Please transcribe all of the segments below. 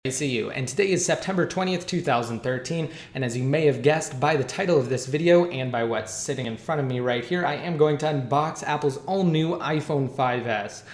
I see you, and today is September 20th, 2013, and as you may have guessed by the title of this video and by what's sitting in front of me right here, I am going to unbox Apple's all-new iPhone 5S.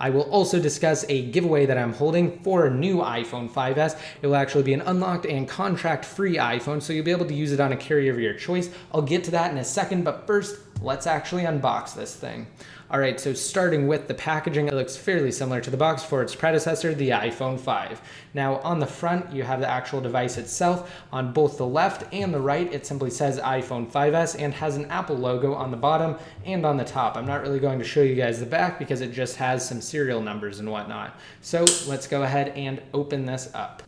I will also discuss a giveaway that I'm holding for a new iPhone 5S. It will actually be an unlocked and contract-free iPhone, so you'll be able to use it on a carrier of your choice. I'll get to that in a second, but first, let's actually unbox this thing. Alright, so starting with the packaging, it looks fairly similar to the box for its predecessor, the iPhone 5. Now on the front, you have the actual device itself. On both the left and the right, it simply says iPhone 5S and has an Apple logo on the bottom and on the top. I'm not really going to show you guys the back because it just has some serial numbers and whatnot. So let's go ahead and open this up.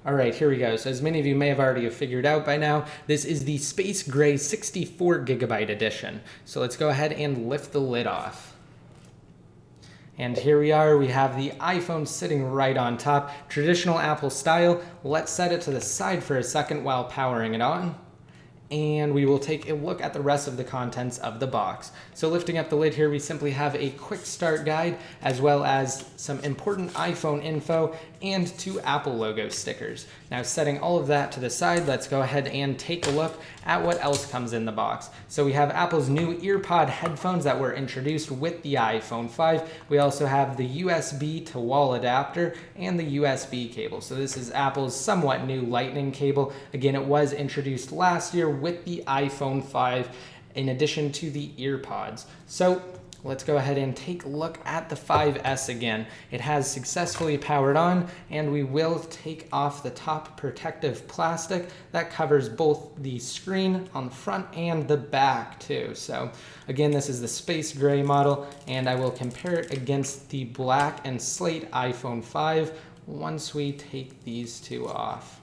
Alright, here we go. So as many of you may have already figured out by now, this is the Space Gray 64GB edition. So let's go ahead and lift the lid off. And here we are, we have the iPhone sitting right on top, traditional Apple style. Let's set it to the side for a second while powering it on. And we will take a look at the rest of the contents of the box. So lifting up the lid here, we simply have a quick start guide, as well as some important iPhone info and 2 Apple logo stickers. Now setting all of that to the side, let's go ahead and take a look at what else comes in the box. So we have Apple's new EarPod headphones that were introduced with the iPhone 5. We also have the USB to wall adapter and the USB cable. So this is Apple's somewhat new Lightning cable. Again, it was introduced last year with the iPhone 5 in addition to the EarPods. So let's go ahead and take a look at the 5S again. It has successfully powered on, and we will take off the top protective plastic that covers both the screen on the front and the back too. So again, this is the Space Gray model, and I will compare it against the black and slate iPhone 5 once we take these two off.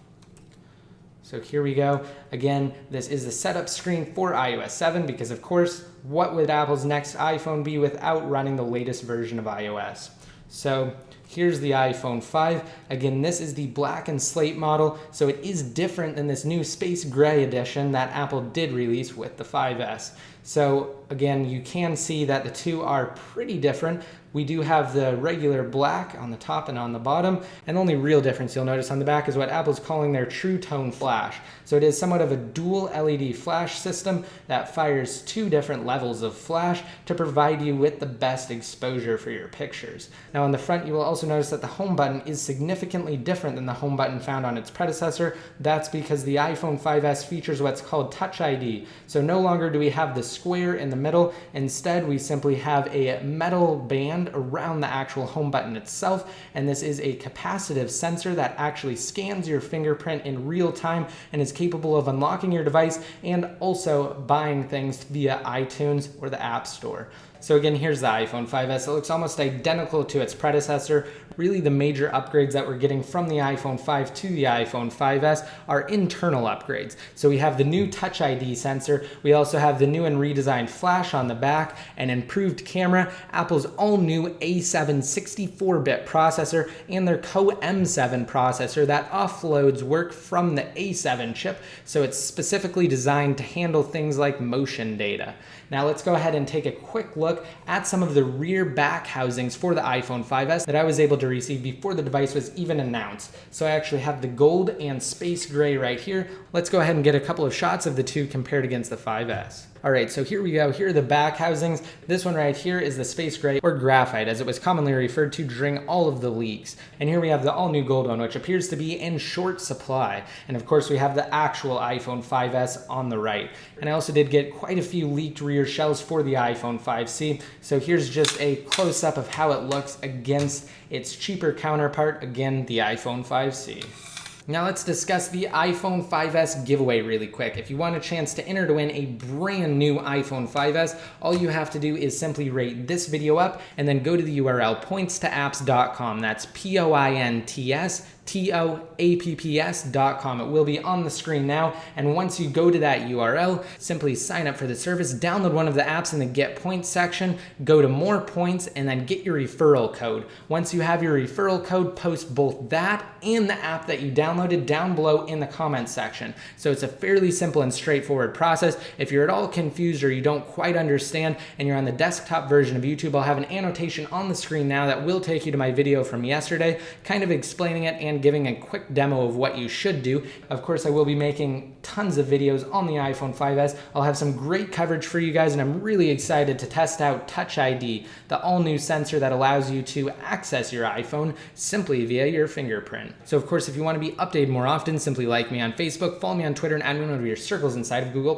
So here we go. Again, this is the setup screen for iOS 7 because, of course, what would Apple's next iPhone be without running the latest version of iOS? So here's the iPhone 5. Again, this is the black and slate model, so it is different than this new Space Gray edition that Apple did release with the 5S. So again, you can see that the two are pretty different. We do have the regular black on the top and on the bottom, and the only real difference you'll notice on the back is what Apple's calling their True Tone Flash. So it is somewhat of a dual LED flash system that fires 2 different levels of flash to provide you with the best exposure for your pictures. Now on the front, you will also notice that the home button is significantly different than the home button found on its predecessor. That's because the iPhone 5S features what's called Touch ID. So no longer do we have the square in the middle. Instead, we simply have a metal band around the actual home button itself, and this is a capacitive sensor that actually scans your fingerprint in real time and is capable of unlocking your device and also buying things via iTunes or the App Store. So again, here's the iPhone 5S. It looks almost identical to its predecessor. Really, the major upgrades that we're getting from the iPhone 5 to the iPhone 5S are internal upgrades. So we have the new Touch ID sensor. We also have the new and redesigned flash on the back, an improved camera, Apple's all-new A7 64-bit processor, and their Co-M7 processor that offloads work from the A7 chip, so it's specifically designed to handle things like motion data. Now let's go ahead and take a quick look at some of the rear back housings for the iPhone 5S that I was able to receive before the device was even announced. So I actually have the gold and space gray right here. Let's go ahead and get a couple of shots of the two compared against the 5S. Alright, so here we go. Here are the back housings. This one right here is the space gray, or graphite as it was commonly referred to during all of the leaks. And here we have the all-new gold one, which appears to be in short supply. And of course we have the actual iPhone 5S on the right. And I also did get quite a few leaked rear shells for the iPhone 5C. So here's just a close-up of how it looks against its cheaper counterpart, again, the iPhone 5C. Now let's discuss the iPhone 5S giveaway really quick. If you want a chance to enter to win a brand new iPhone 5S, all you have to do is simply rate this video up and then go to the URL pointstoapps.com. That's points TOAPPS.com. It will be on the screen now, and once you go to that URL, simply sign up for the service, download one of the apps in the Get Points section, go to More Points, and then get your referral code. Once you have your referral code, post both that and the app that you downloaded down below in the comments section. So it's a fairly simple and straightforward process. If you're at all confused or you don't quite understand and you're on the desktop version of YouTube, I'll have an annotation on the screen now that will take you to my video from yesterday, kind of explaining it and giving a quick demo of what you should do. Of course, I will be making tons of videos on the iPhone 5S. I'll have some great coverage for you guys, and I'm really excited to test out Touch ID, the all-new sensor that allows you to access your iPhone simply via your fingerprint. So of course, if you want to be updated more often, simply like me on Facebook, follow me on Twitter, and add me to one of your circles inside of Google+.